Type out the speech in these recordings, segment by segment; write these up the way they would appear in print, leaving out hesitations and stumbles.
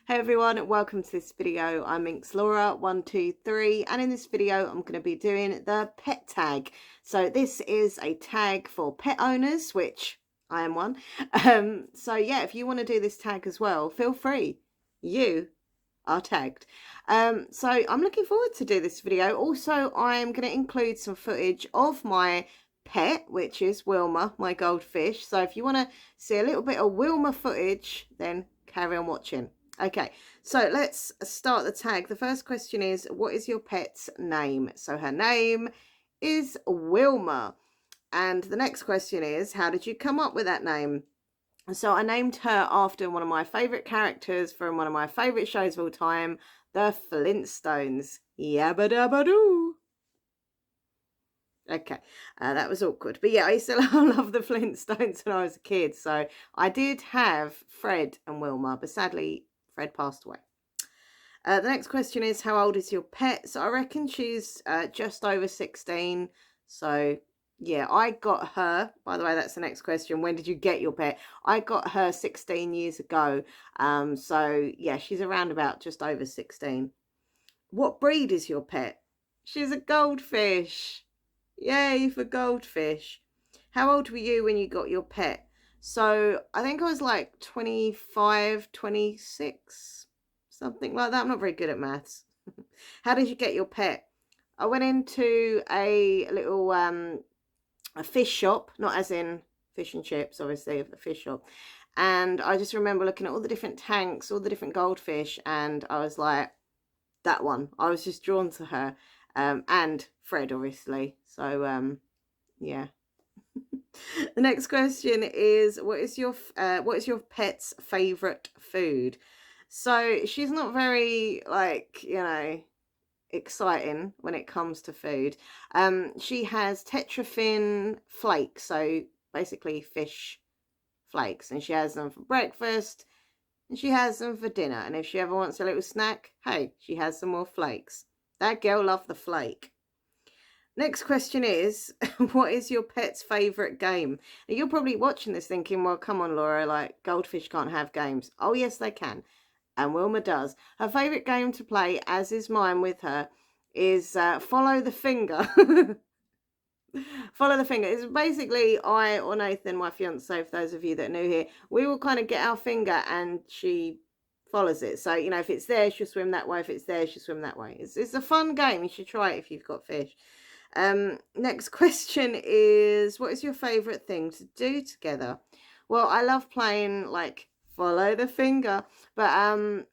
Hey everyone, welcome to this video. I'm Minx Laura 123, and in this video I'm going to be doing the pet tag. So this is a tag for pet owners, which I am one. So yeah, if you want to do this tag as well, feel free. You are tagged. So I'm looking forward to do this video. Also, I'm going to include some footage of my pet, which is Wilma, my goldfish. So if you want to see a little bit of Wilma footage, then carry on watching. Okay, so let's start the tag. The first question is, what is your pet's name? So her name is Wilma. And the next question is, how did you come up with that name? So I named her after one of my favourite characters from one of my favourite shows of all time, the Flintstones. Yabba dabba doo. Okay, that was awkward. But yeah, I used to love the Flintstones when I was a kid. So I did have Fred and Wilma, but sadly, Fred passed away. The next question is, how old is your pet? So I reckon she's just over 16. So yeah, I got her. By the way, that's the next question. When did you get your pet? I got her 16 years ago. So yeah, she's around about just over 16. What breed is your pet? She's a goldfish. Yay for goldfish. How old were you when you got your pet? So I think I was like 25, 26, something like that. I'm not very good at maths. How did you get your pet? I went into a little a fish shop, not as in fish and chips, obviously, a fish shop. And I just remember looking at all the different tanks, all the different goldfish, and I was like, that one. I was just drawn to her. And Fred, obviously. So yeah. The next question is, what is your pet's favorite food? So she's not very, like, exciting when it comes to food. She has tetrafin flakes, so basically fish flakes, and she has them for breakfast and she has them for dinner. And if she ever wants a little snack, hey, she has some more flakes. That girl loved the flake. Next question is, what is your pet's favourite game? Now, you're probably watching this thinking, well, come on, Laura, like, goldfish can't have games. Oh, yes, they can. And Wilma does. Her favourite game to play, as is mine with her, is follow the finger. Follow the finger. It's basically I or Nathan, my fiance, for those of you that are new here, we will kind of get our finger and she follows it. So, if it's there, she'll swim that way. If it's there, she'll swim that way. It's a fun game. You should try it if you've got fish. Next question is, what is your favourite thing to do together? Well, I love playing, like, follow the finger. But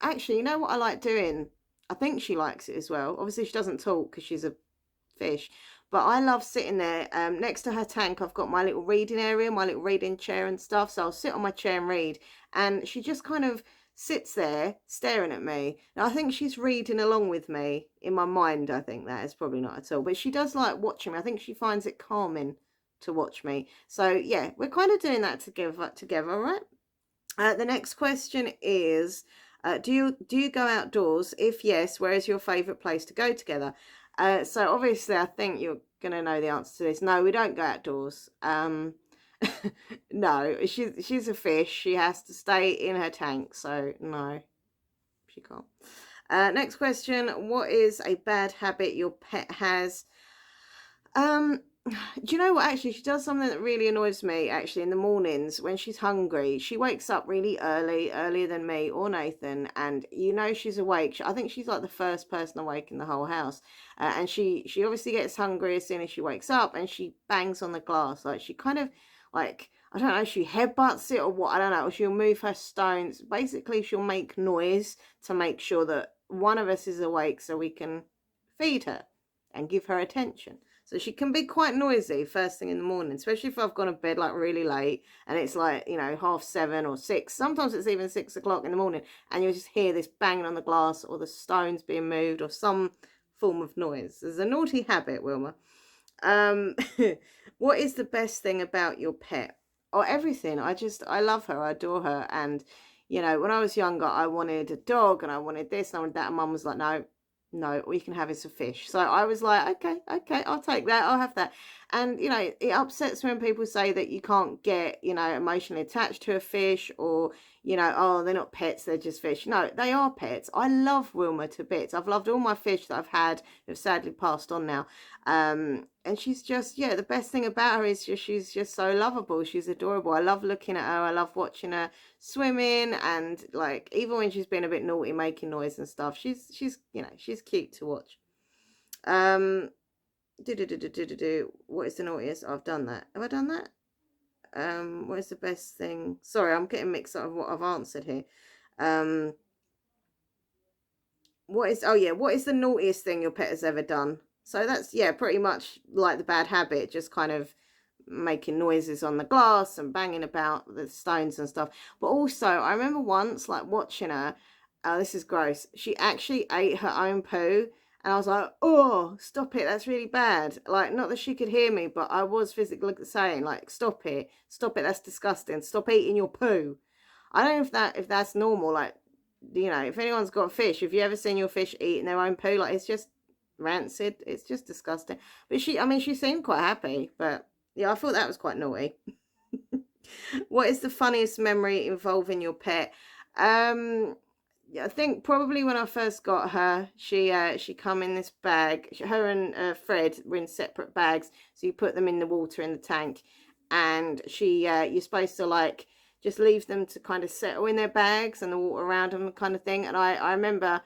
actually, you know what I like doing? I think she likes it as well. Obviously, she doesn't talk because she's a fish. But I love sitting there next to her tank. I've got my little reading area, my little reading chair and stuff. So I'll sit on my chair and read. And she just kind of sits there staring at me. Now, I think she's reading along with me in my mind. I think that is probably not at all. But she does like watching me. I think she finds it calming to watch me. So, yeah, we're kind of doing that together, all right? The next question is, do you go outdoors? If yes, where is your favourite place to go together? So obviously, I think you're going to know the answer to this. No, we don't go outdoors. No, she's a fish. She has to stay in her tank. So no, she can't. Next question. What is a bad habit your pet has? Do you know what? Actually, she does something that really annoys me, actually, in the mornings when she's hungry. She wakes up really early, earlier than me or Nathan, and she's awake. I think she's like the first person awake in the whole house. And she obviously gets hungry as soon as she wakes up, and she bangs on the glass. Like, she kind of, like, I don't know, she headbutts it or what, I don't know. Or she'll move her stones. Basically, she'll make noise to make sure that one of us is awake so we can feed her and give her attention. So she can be quite noisy first thing in the morning, especially if I've gone to bed like really late and it's like, 7:30 or 6. Sometimes it's even 6 o'clock in the morning and you'll just hear this banging on the glass or the stones being moved or some form of noise. There's a naughty habit, Wilma. What is the best thing about your pet? Oh, everything. I love her. I adore her. And, when I was younger, I wanted a dog and I wanted this and I wanted that. And Mum was like, no, all you can have is a fish. So I was like, okay, I'll take that. I'll have that. And, it upsets when people say that you can't get, emotionally attached to a fish, or, oh, they're not pets, they're just fish. No, they are pets. I love Wilma to bits. I've loved all my fish that I've had who've sadly passed on now. And she's just, the best thing about her is she's just so lovable. She's adorable. I love looking at her. I love watching her swimming, and like even when she's been a bit naughty, making noise and stuff, she's she's cute to watch. What is the naughtiest? I've done that. Have I done that? What is the best thing? Sorry, I'm getting mixed up with what I've answered here. What is the naughtiest thing your pet has ever done? So that's, pretty much like the bad habit, just kind of making noises on the glass and banging about the stones and stuff. But also, I remember once like watching her. Oh, this is gross. She actually ate her own poo. And I was like, oh, stop it. That's really bad. Like, not that she could hear me, but I was physically saying, like, stop it. Stop it. That's disgusting. Stop eating your poo. I don't know if that's normal. Like, if anyone's got fish, have you ever seen your fish eating their own poo? Like, it's just rancid. It's just disgusting. But she seemed quite happy. But yeah, I thought that was quite naughty. What is the funniest memory involving your pet? I think probably when I first got her, she come in this bag. Her and Fred were in separate bags, so you put them in the water in the tank, and you're supposed to like just leave them to kind of settle in their bags and the water around them kind of thing. And I remember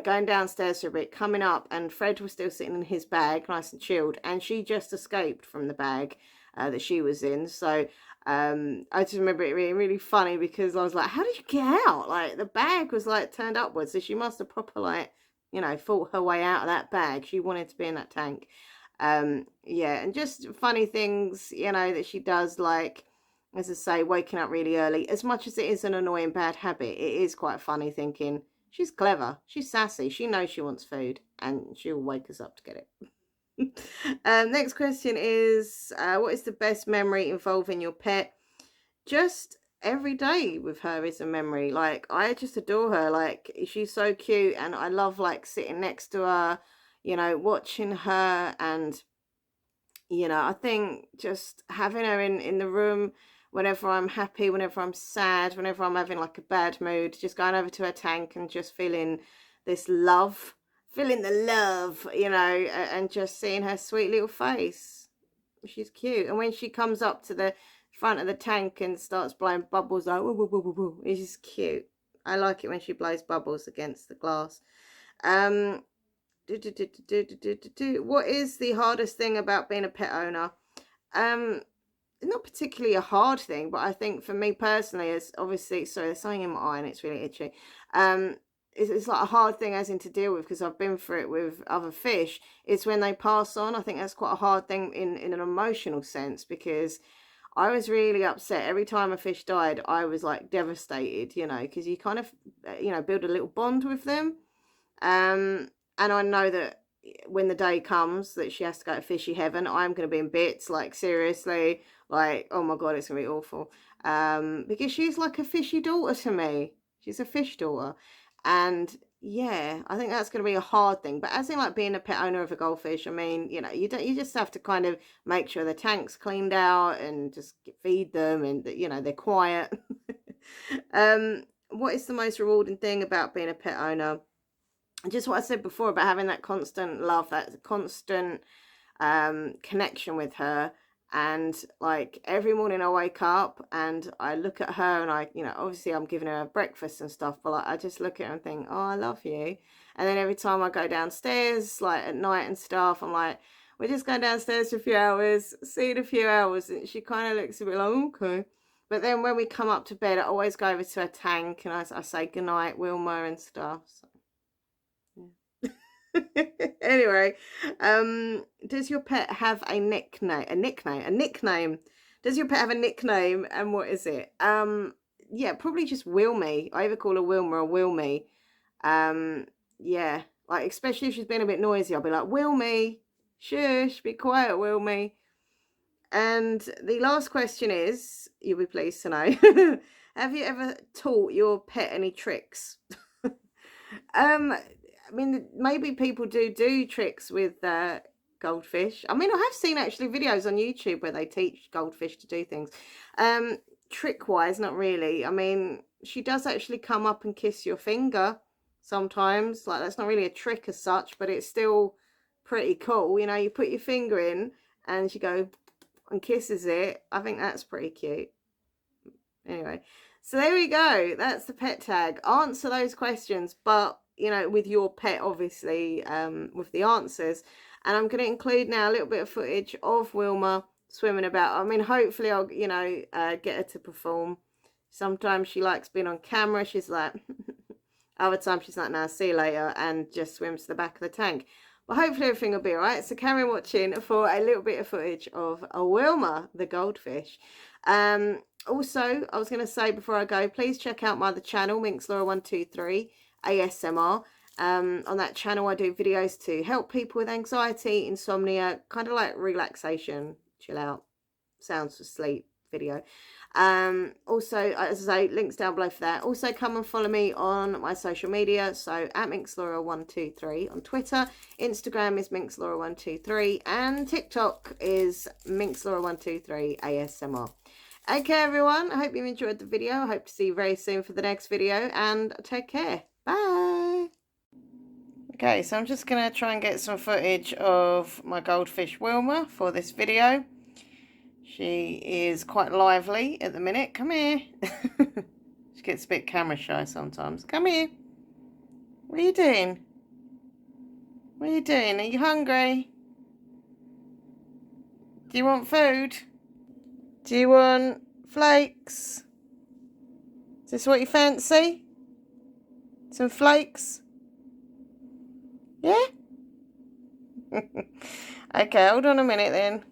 going downstairs for a bit, coming up, and Fred was still sitting in his bag, nice and chilled, and she just escaped from the bag that she was in. So I just remember it being really funny because I was like, how did you get out? Like the bag was like turned upwards, so she must have proper like fought her way out of that bag. She wanted to be in that tank. And just funny things that she does, like, as I say, waking up really early. As much as it is an annoying bad habit, it is quite funny thinking she's clever, she's sassy, she knows she wants food, and she'll wake us up to get it. Next question is, what is the best memory involving your pet? Just every day with her is a memory. Like, I just adore her. Like, she's so cute, and I love like sitting next to her, watching her. And I think just having her in the room whenever I'm happy, whenever I'm sad, whenever I'm having like a bad mood, just going over to her tank and just feeling this love, feeling the love, and just seeing her sweet little face. She's cute. And when she comes up to the front of the tank and starts blowing bubbles, like, woo, woo, woo, woo, woo, it's just cute. I like it when she blows bubbles against the glass. What is the hardest thing about being a pet owner? Not particularly a hard thing, but I think for me personally, is obviously, sorry, there's something in my eye and it's really itchy. It's like a hard thing as in to deal with, because I've been through it with other fish. It's when they pass on. I think that's quite a hard thing in an emotional sense, because I was really upset every time a fish died. I was like devastated, because you kind of build a little bond with them. And I know that when the day comes that she has to go to fishy heaven, I'm going to be in bits, like seriously, like, oh my God, it's going to be awful. Because she's like a fishy daughter to me. She's a fish daughter. And yeah, I think that's going to be a hard thing. But as in like being a pet owner of a goldfish, I mean, you just have to kind of make sure the tank's cleaned out and just feed them, and they're quiet. What is the most rewarding thing about being a pet owner? Just what I said before about having that constant love, that constant connection with her. And like every morning I wake up and I look at her, and I obviously I'm giving her breakfast and stuff, but like I just look at her and think, oh, I love you. And then every time I go downstairs, like at night and stuff, I'm like, we're just going downstairs for a few hours, see in a few hours. And she kind of looks a bit like, okay. But then when we come up to bed, I always go over to her tank and I say goodnight, Wilma, and stuff. So. Anyway, does your pet have a nickname? Does your pet have a nickname, and what is it? Yeah, probably just Wilmy. I either call her Wilma or Wilmy. Yeah, like especially if she's been a bit noisy, I'll be like, Wilmy, shush, be quiet, Wilmy. And the last question is, you'll be pleased to know, have you ever taught your pet any tricks? I mean, maybe people do tricks with goldfish. I mean, I have seen actually videos on YouTube where they teach goldfish to do things. Trick-wise, not really. I mean, she does actually come up and kiss your finger sometimes. Like, that's not really a trick as such, but it's still pretty cool. You know, you put your finger in and she go and kisses it. I think that's pretty cute. Anyway, so there we go. That's the pet tag. Answer those questions, but, you know, with your pet, obviously, with the answers. And I'm going to include now a little bit of footage of Wilma swimming about. I mean, hopefully I'll, you know, get her to perform. Sometimes she likes being on camera. She's like, other times she's like, nah, see you later, and just swims to the back of the tank. But hopefully everything will be all right. So carry on watching for a little bit of footage of Wilma, the goldfish. Also, I was going to say before I go, please check out my other channel, MinxLaura123 ASMR. On that channel, I do videos to help people with anxiety, insomnia, kind of like relaxation, chill out, sounds for sleep video. Also, as I say, links down below for that. Also, come and follow me on my social media. So at MinxLaura123 on Twitter, Instagram is MinxLaura123, and TikTok is MinxLaura123 ASMR. Okay, everyone, I hope you enjoyed the video. I hope to see you very soon for the next video, and take care. Bye. Okay, so I'm just going to try and get some footage of my goldfish Wilma for this video. She is quite lively at the minute. Come here. She gets a bit camera shy sometimes. Come here. What are you doing? What are you doing? Are you hungry? Do you want food? Do you want flakes? Is this what you fancy? Some flakes? Yeah? Okay, hold on a minute then.